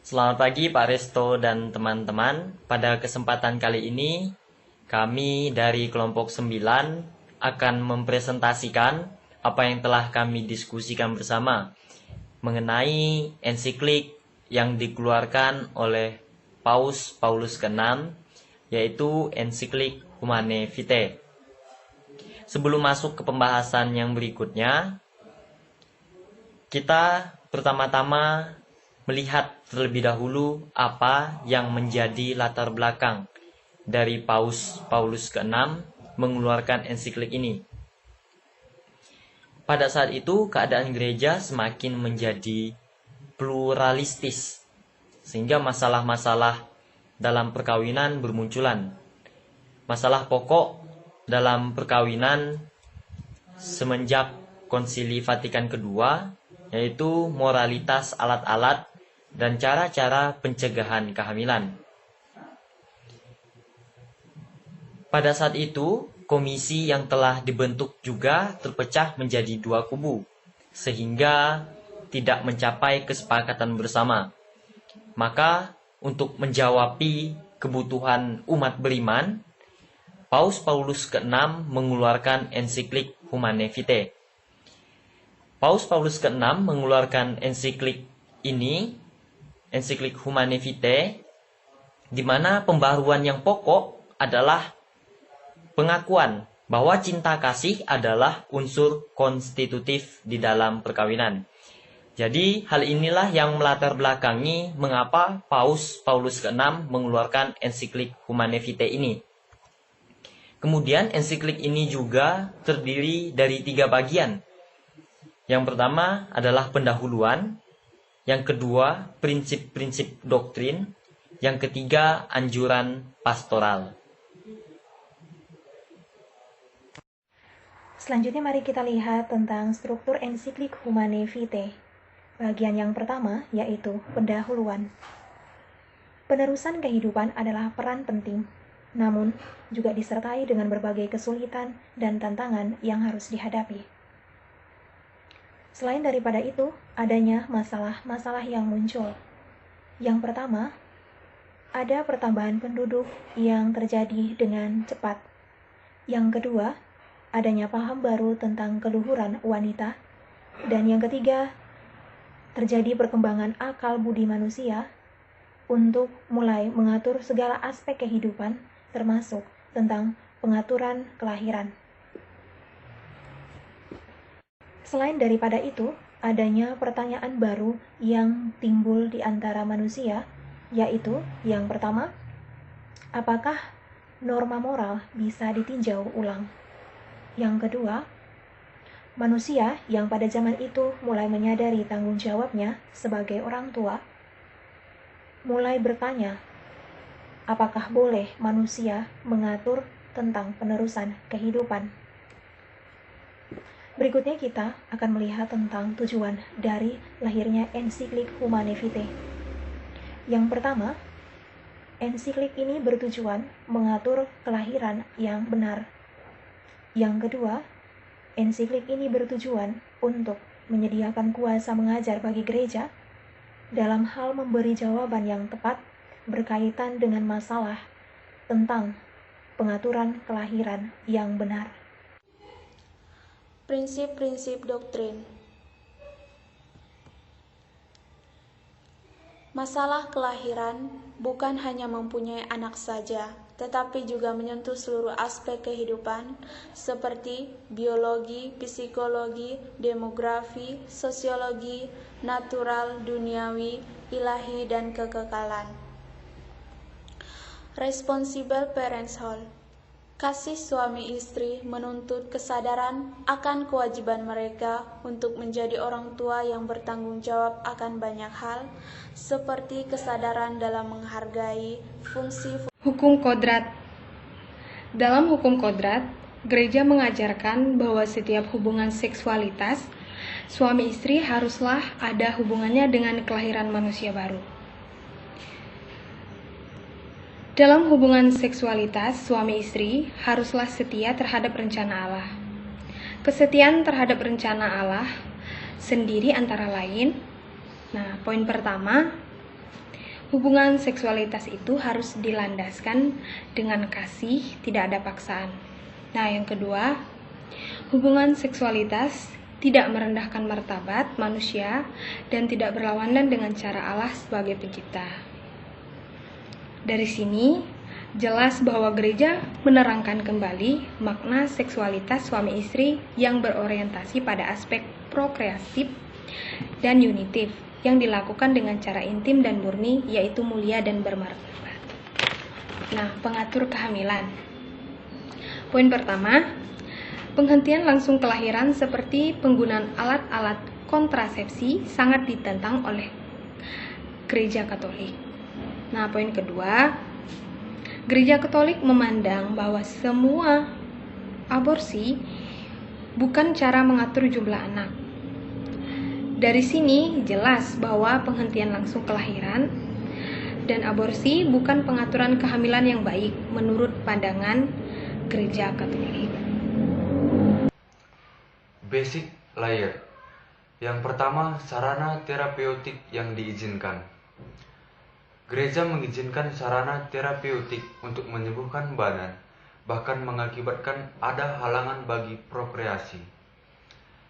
Selamat pagi Pak Resto dan teman-teman. Pada kesempatan kali ini, kami dari kelompok 9 akan mempresentasikan apa yang telah kami diskusikan bersama mengenai ensiklik yang dikeluarkan oleh Paus Paulus ke-6, yaitu ensiklik Humanae Vitae. Sebelum masuk ke pembahasan yang berikutnya, kita pertama-tama melihat terlebih dahulu apa yang menjadi latar belakang dari Paus Paulus ke-6 mengeluarkan ensiklik ini. Pada saat itu, keadaan gereja semakin menjadi pluralistis, sehingga masalah-masalah dalam perkawinan bermunculan. Masalah pokok dalam perkawinan semenjak Konsili Vatikan kedua, yaitu moralitas alat-alat dan cara-cara pencegahan kehamilan. Pada saat itu, komisi yang telah dibentuk juga terpecah menjadi dua kubu, sehingga tidak mencapai kesepakatan bersama. Maka, untuk menjawabi kebutuhan umat beriman, Paus Paulus ke-6 mengeluarkan ensiklik Humanae Vitae. Paus Paulus ke-6 mengeluarkan ensiklik ini, ensiklik Humanae Vitae, di mana pembaruan yang pokok adalah pengakuan bahwa cinta kasih adalah unsur konstitutif di dalam perkawinan. Jadi hal inilah yang melatar belakangi mengapa Paus Paulus ke-6 mengeluarkan ensiklik Humanae Vitae ini. Kemudian ensiklik ini juga terdiri dari 3 bagian. Yang pertama adalah pendahuluan, yang kedua prinsip-prinsip doktrin, yang ketiga anjuran pastoral. Selanjutnya mari kita lihat tentang struktur ensiklik Humanae Vitae. Bagian yang pertama yaitu pendahuluan. Penerusan kehidupan adalah peran penting, namun juga disertai dengan berbagai kesulitan dan tantangan yang harus dihadapi. Selain daripada itu, adanya masalah-masalah yang muncul. Yang pertama, ada pertambahan penduduk yang terjadi dengan cepat. Yang kedua, adanya paham baru tentang keluhuran wanita. Dan yang ketiga, terjadi perkembangan akal budi manusia untuk mulai mengatur segala aspek kehidupan, termasuk tentang pengaturan kelahiran. Selain daripada itu, adanya pertanyaan baru yang timbul di antara manusia, yaitu yang pertama, apakah norma moral bisa ditinjau ulang? Yang kedua, manusia yang pada zaman itu mulai menyadari tanggung jawabnya sebagai orang tua, mulai bertanya, apakah boleh manusia mengatur tentang penerusan kehidupan? Berikutnya kita akan melihat tentang tujuan dari lahirnya ensiklik Humanae Vitae. Yang pertama, ensiklik ini bertujuan mengatur kelahiran yang benar. Yang kedua, ensiklik ini bertujuan untuk menyediakan kuasa mengajar bagi gereja dalam hal memberi jawaban yang tepat berkaitan dengan masalah tentang pengaturan kelahiran yang benar. Prinsip-prinsip doktrin. Masalah kelahiran bukan hanya mempunyai anak saja, tetapi juga menyentuh seluruh aspek kehidupan seperti biologi, psikologi, demografi, sosiologi, natural, duniawi, ilahi, dan kekekalan. Responsible parentshood. Kasih suami istri menuntut kesadaran akan kewajiban mereka untuk menjadi orang tua yang bertanggung jawab akan banyak hal, seperti kesadaran dalam menghargai fungsi. Hukum kodrat. Dalam hukum kodrat, gereja mengajarkan bahwa setiap hubungan seksualitas, suami istri haruslah ada hubungannya dengan kelahiran manusia baru. Dalam hubungan seksualitas, suami istri haruslah setia terhadap rencana Allah. Kesetiaan terhadap rencana Allah sendiri antara lain. Nah, poin pertama, Hubungan seksualitas itu harus dilandaskan dengan kasih, tidak ada paksaan. Nah, yang kedua, hubungan seksualitas tidak merendahkan martabat manusia dan tidak berlawanan dengan cara Allah sebagai pencipta. Dari sini, jelas bahwa gereja menerangkan kembali makna seksualitas suami istri yang berorientasi pada aspek prokreatif dan unitif yang dilakukan dengan cara intim dan murni, yaitu mulia dan bermartabat. Nah, pengatur kehamilan. Poin pertama, penghentian langsung kelahiran seperti penggunaan alat-alat kontrasepsi sangat ditentang oleh Gereja Katolik. Nah, poin kedua, Gereja Katolik memandang bahwa semua aborsi bukan cara mengatur jumlah anak. Dari sini jelas bahwa penghentian langsung kelahiran dan aborsi bukan pengaturan kehamilan yang baik menurut pandangan Gereja Katolik. Basic layer. Yang pertama, sarana terapeutik yang diizinkan. Gereja mengizinkan sarana terapeutik untuk menyembuhkan badan, bahkan mengakibatkan ada halangan bagi prokreasi.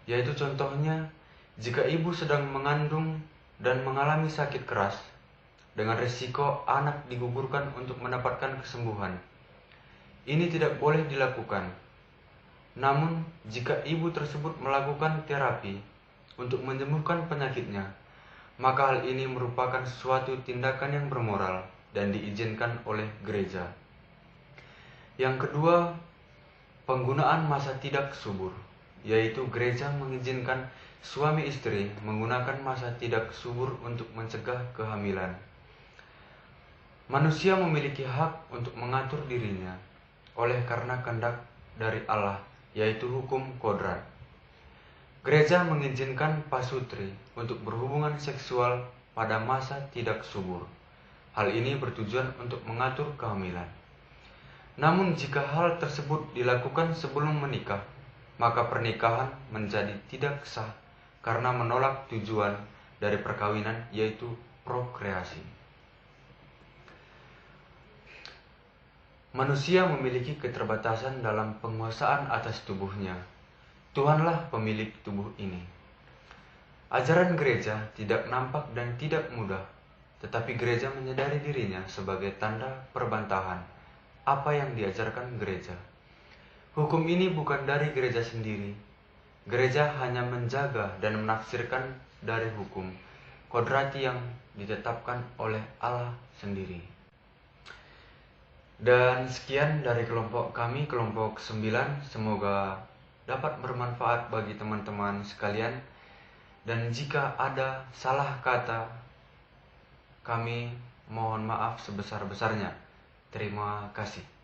Yaitu contohnya, jika ibu sedang mengandung dan mengalami sakit keras, dengan risiko anak digugurkan untuk mendapatkan kesembuhan. Ini tidak boleh dilakukan. Namun, jika ibu tersebut melakukan terapi untuk menyembuhkan penyakitnya, maka hal ini merupakan suatu tindakan yang bermoral dan diizinkan oleh gereja. Yang kedua, penggunaan masa tidak subur, yaitu gereja mengizinkan suami istri menggunakan masa tidak subur untuk mencegah kehamilan. Manusia memiliki hak untuk mengatur dirinya oleh karena kehendak dari Allah, yaitu hukum kodrat. Gereja mengizinkan pasutri untuk berhubungan seksual pada masa tidak subur. Hal ini bertujuan untuk mengatur kehamilan. Namun jika hal tersebut dilakukan sebelum menikah, maka pernikahan menjadi tidak sah karena menolak tujuan dari perkawinan, yaitu prokreasi. Manusia memiliki keterbatasan dalam penguasaan atas tubuhnya. Tuhanlah pemilik tubuh ini. Ajaran gereja tidak nampak dan tidak mudah, tetapi gereja menyadari dirinya sebagai tanda perbantahan apa yang diajarkan gereja. Hukum ini bukan dari gereja sendiri. Gereja hanya menjaga dan menafsirkan dari hukum kodrati yang ditetapkan oleh Allah sendiri. Dan sekian dari kelompok kami, kelompok 9. Semoga dapat bermanfaat bagi teman-teman sekalian. Dan jika ada salah kata, kami mohon maaf sebesar-besarnya. Terima kasih.